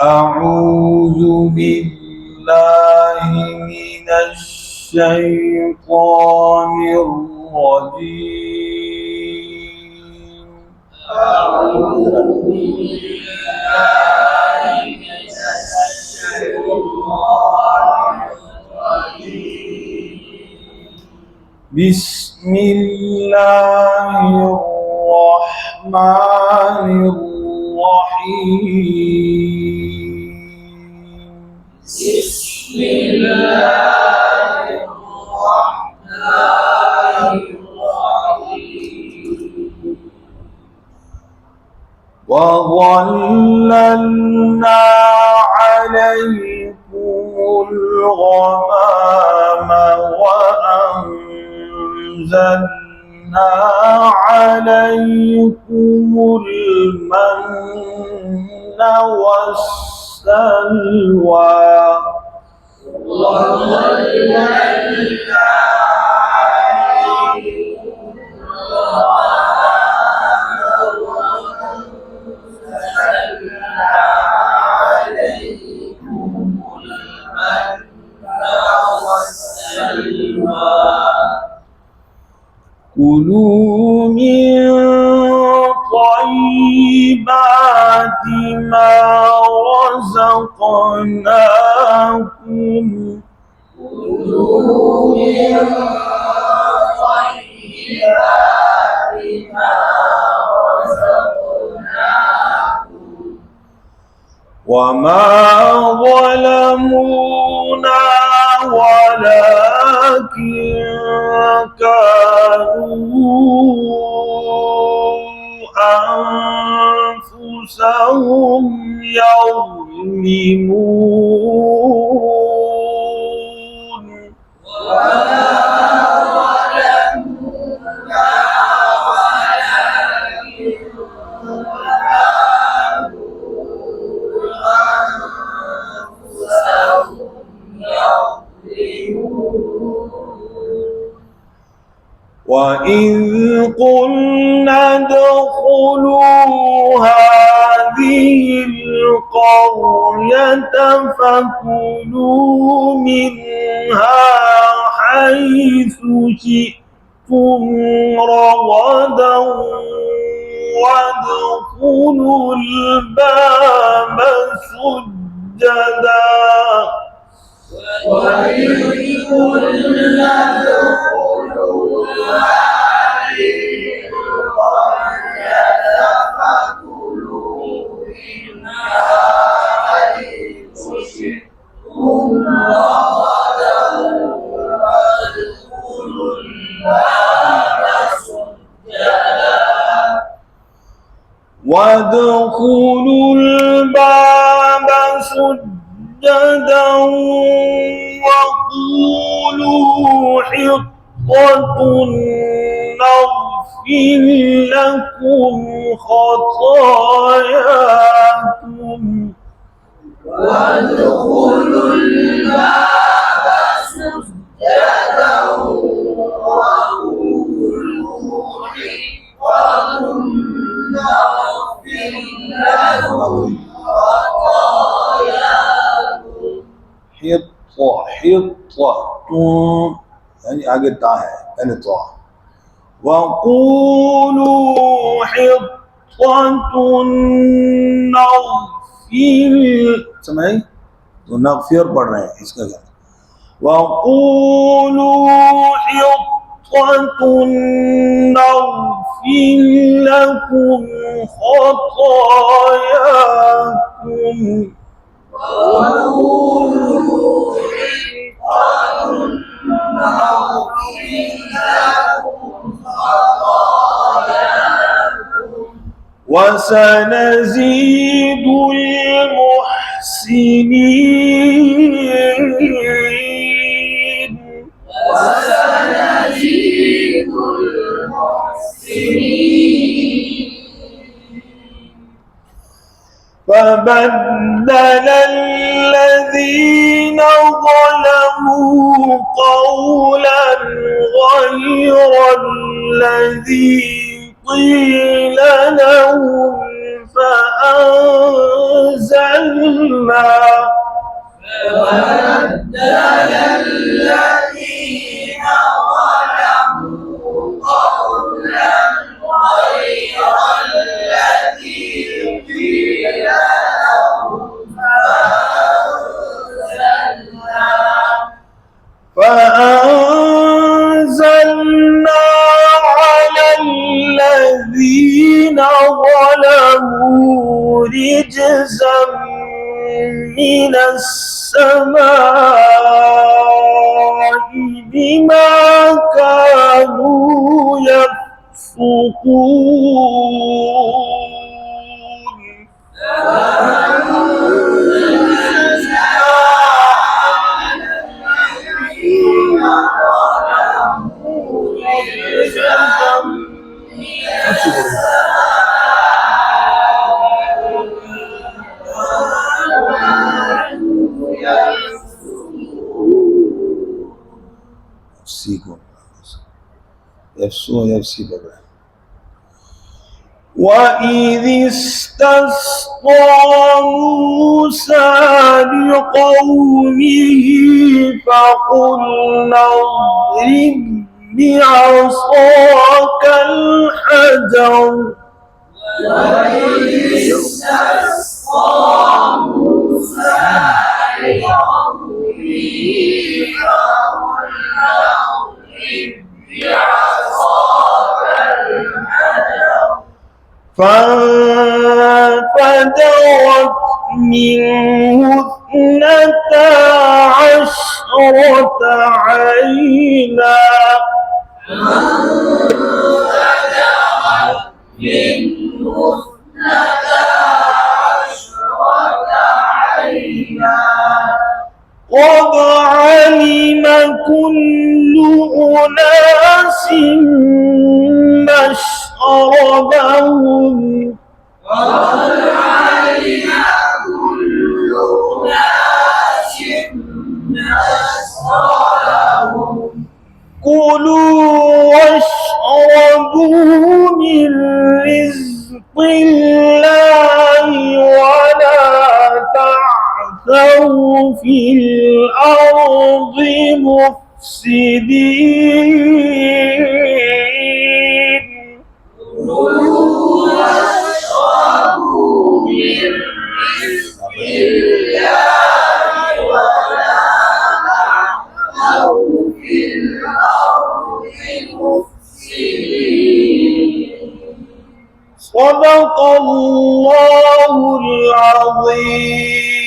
أعوذ بالله من الشيطان الرجيم. أعوذ بالله من الشيطان الرجيم. بسم الله الرحمن الرحيم. بسم الله الرحمن الرحيم. وظللنا عليكم الغمام وأنزلنا عليكم المن والسلوى وظللنا عليكم الغمام وأنزلنا عليكم المن والسلوى كلوا من طيبات ما رزقناكم كلوا من طيبات ما رزقناكم وما ظلمونا ولكن كانوا أنفسهم يظلمون وما ظلمونا ولكن أنفسهم وإذ قلنا ادخلوا هذه القرية فكلوا منها حيث شئتم رغدا وادخلوا الباب سجدا وإذ قلنا ادخلوا هذه القرية فكلوا منها حيث شئتم رغدا وادخلوا الباب سجدا وقولوا حطة نغفر لكم خطاياكم وادخلوا الباب سجدا وقولوا حطة نغفر لكم خطاياكم حطة يعني आगे ता है पहले तो وقولوا حطة نغفر समझ तो नगफिर पढ़ रहे हैं इसका क्या وقولوا حطة نغفر لكم خطاياكم وقولوا حطة نغفر لكم خطاياكم وسنزيد المحسنين وسنزيد المحسنين فبدل الذين ظلموا قولا غير الذي قيل لهم فأنزل الذين ظلموا قولا غير الذي قيل لهم فأنزلنا على الذين ظلموا رجزا من السماء بما كانوا يفسقون. يفسي بقى. وإذ استسقى موسى لقومه فقلنا اضرب بعصاك الحجر. وإذ استسقى موسى لقومه فقلنا اضرب بعصاك الحجر فانفجرت منه 12 عينا قد علم كل أناس مشربهم كلوا واشربوا من رزق الله ولا تعثوا في الأرض مفسدين. صدق الله العظيم.